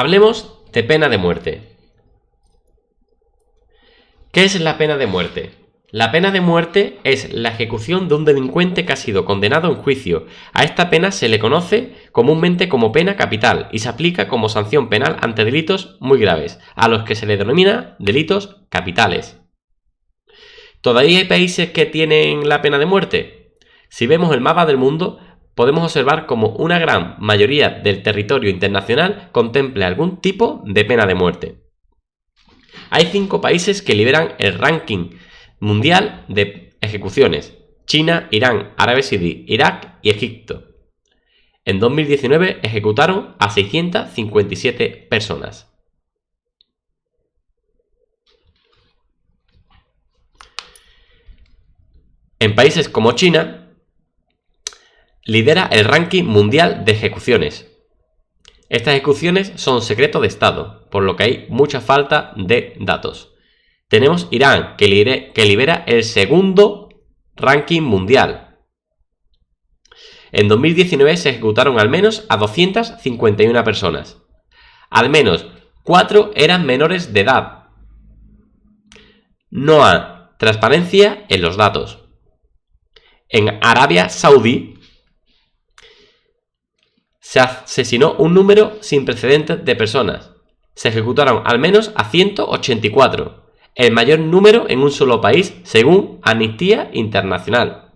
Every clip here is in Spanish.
Hablemos de pena de muerte. ¿Qué es la pena de muerte? La pena de muerte es la ejecución de un delincuente que ha sido condenado en juicio. A esta pena se le conoce comúnmente como pena capital y se aplica como sanción penal ante delitos muy graves, a los que se le denomina delitos capitales. ¿Todavía hay países que tienen la pena de muerte? Si vemos el mapa del mundo, podemos observar como una gran mayoría del territorio internacional contempla algún tipo de pena de muerte. Hay 5 países que lideran el ranking mundial de ejecuciones: China, Irán, Arabia Saudí, Irak y Egipto. En 2019 ejecutaron a 657 personas. En países como China, lidera el ranking mundial de ejecuciones. Estas ejecuciones son secreto de Estado, por lo que hay mucha falta de datos. Tenemos Irán, que lidera el segundo ranking mundial. En 2019 se ejecutaron al menos a 251 personas. Al menos 4 eran menores de edad. No hay transparencia en los datos. En Arabia Saudí se asesinó un número sin precedentes de personas. Se ejecutaron al menos a 184, el mayor número en un solo país, según Amnistía Internacional.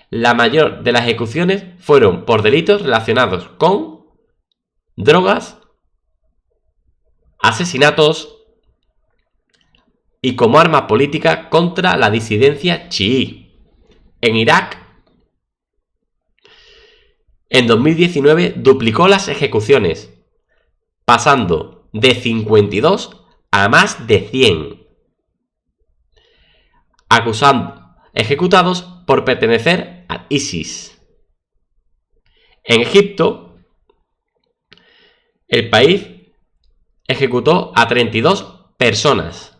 La mayor de las ejecuciones fueron por delitos relacionados con drogas, asesinatos y como arma política contra la disidencia chií. En Irak, en 2019 duplicó las ejecuciones, pasando de 52 a más de 100, ejecutados por pertenecer a ISIS. En Egipto, el país ejecutó a 32 personas.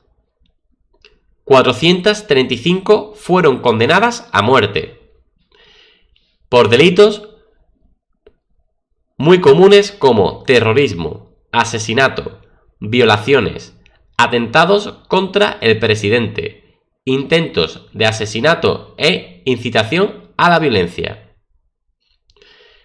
435 fueron condenadas a muerte por delitos muy comunes como terrorismo, asesinato, violaciones, atentados contra el presidente, intentos de asesinato e incitación a la violencia.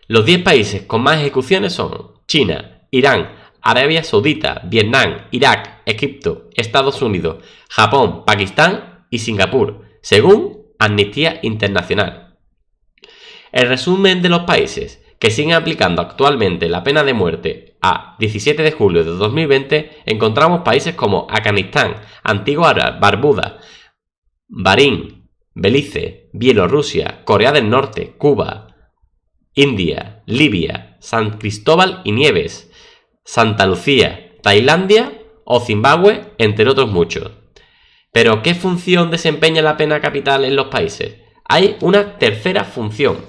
Los 10 países con más ejecuciones son China, Irán, Arabia Saudita, Vietnam, Irak, Egipto, Estados Unidos, Japón, Pakistán y Singapur, según Amnistía Internacional. El resumen de los países que siguen aplicando actualmente la pena de muerte a 17 de julio de 2020, encontramos países como Afganistán, Antigua Barbuda, Bahrein, Belice, Bielorrusia, Corea del Norte, Cuba, India, Libia, San Cristóbal y Nieves, Santa Lucía, Tailandia o Zimbabue, entre otros muchos. Pero, ¿qué función desempeña la pena capital en los países? Hay una tercera función.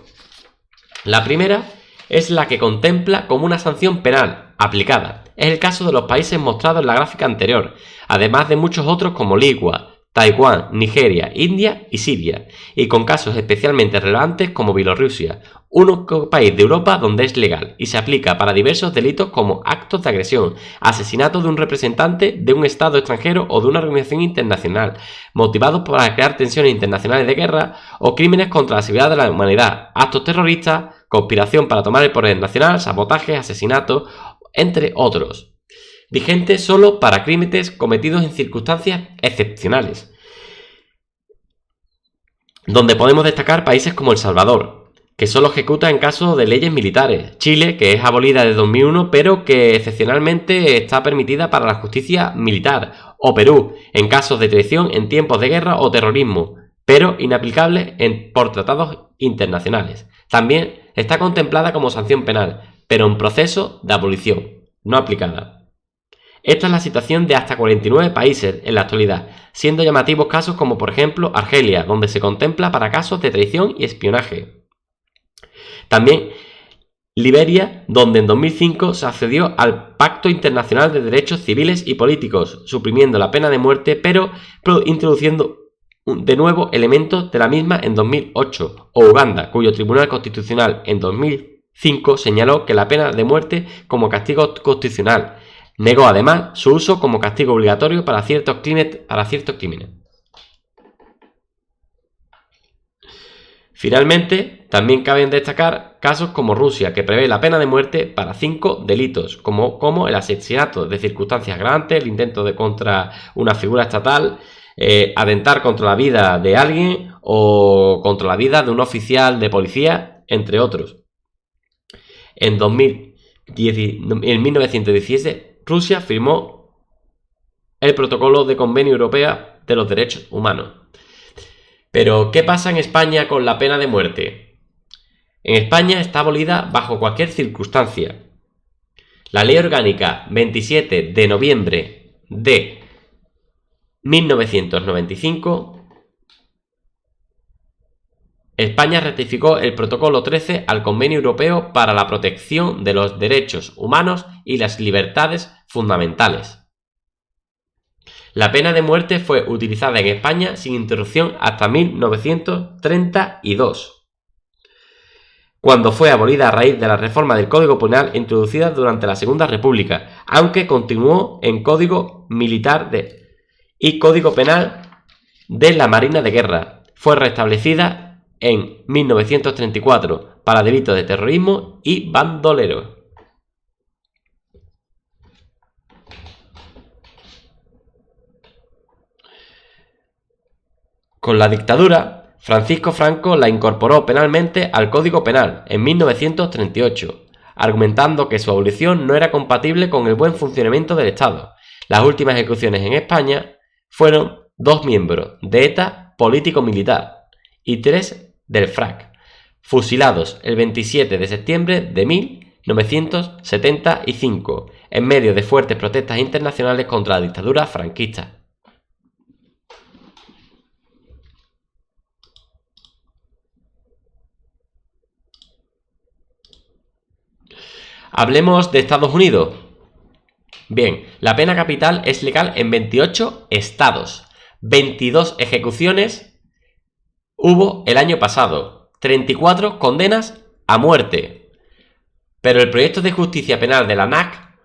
La primera es la que contempla como una sanción penal aplicada. Es el caso de los países mostrados en la gráfica anterior, además de muchos otros como Ligua, Taiwán, Nigeria, India y Siria, y con casos especialmente relevantes como Bielorrusia, único país de Europa donde es legal y se aplica para diversos delitos como actos de agresión, asesinato de un representante de un Estado extranjero o de una organización internacional, motivados para crear tensiones internacionales de guerra o crímenes contra la seguridad de la humanidad, actos terroristas, conspiración para tomar el poder nacional, sabotaje, asesinato, entre otros. Vigente solo para crímenes cometidos en circunstancias excepcionales, donde podemos destacar países como El Salvador, que solo ejecuta en caso de leyes militares, Chile, que es abolida desde 2001, pero que excepcionalmente está permitida para la justicia militar, o Perú, en casos de traición en tiempos de guerra o terrorismo, pero inaplicable por tratados internacionales. También está contemplada como sanción penal, pero en proceso de abolición, no aplicada. Esta es la situación de hasta 49 países en la actualidad, siendo llamativos casos como por ejemplo Argelia, donde se contempla para casos de traición y espionaje. También Liberia, donde en 2005 se accedió al Pacto Internacional de Derechos Civiles y Políticos, suprimiendo la pena de muerte, pero introduciendo de nuevo elementos de la misma en 2008, o Uganda, cuyo Tribunal Constitucional en 2000 2005 señaló que la pena de muerte como castigo constitucional. Negó además su uso como castigo obligatorio para ciertos crímenes. Finalmente, también caben destacar casos como Rusia, que prevé la pena de muerte para 5 delitos, como el asesinato de circunstancias agravantes, el intento de contra una figura estatal, atentar contra la vida de alguien o contra la vida de un oficial de policía, entre otros. En 1917, Rusia firmó el Protocolo de Convenio Europeo de los Derechos Humanos. Pero, ¿qué pasa en España con la pena de muerte? En España está abolida bajo cualquier circunstancia. La Ley Orgánica 27 de noviembre de 1995, España ratificó el Protocolo 13 al Convenio Europeo para la Protección de los Derechos Humanos y las Libertades Fundamentales. La pena de muerte fue utilizada en España sin interrupción hasta 1932, cuando fue abolida a raíz de la reforma del Código Penal introducida durante la Segunda República, aunque continuó en Código Militar y Código Penal de la Marina de Guerra. Fue restablecida en 1934 para delitos de terrorismo y bandolero. Con la dictadura, Francisco Franco la incorporó penalmente al Código Penal en 1938, argumentando que su abolición no era compatible con el buen funcionamiento del Estado. Las últimas ejecuciones en España fueron 2 miembros de ETA político-militar y 3 del FRAC, fusilados el 27 de septiembre de 1975, en medio de fuertes protestas internacionales contra la dictadura franquista. Hablemos de Estados Unidos. Bien, la pena capital es legal en 28 estados. 22 ejecuciones hubo el año pasado. 34 condenas a muerte. Pero el proyecto de justicia penal de la ANAC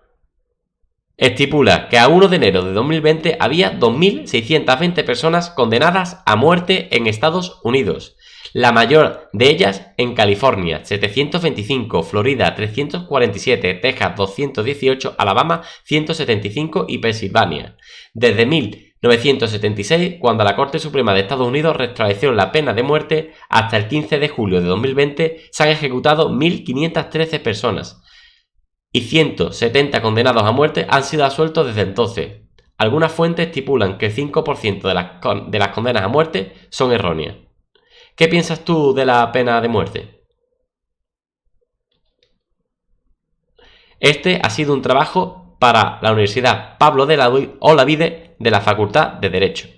estipula que a 1 de enero de 2020 había 2.620 personas condenadas a muerte en Estados Unidos. La mayor de ellas en California, 725, Florida, 347, Texas, 218, Alabama, 175 y Pensilvania. Desde 1976, cuando la Corte Suprema de Estados Unidos restableció la pena de muerte, hasta el 15 de julio de 2020 se han ejecutado 1.513 personas y 170 condenados a muerte han sido absueltos desde entonces. Algunas fuentes estipulan que el 5% de las condenas a muerte son erróneas. ¿Qué piensas tú de la pena de muerte? Este ha sido un trabajo para la Universidad Pablo de Olavide de la Facultad de Derecho.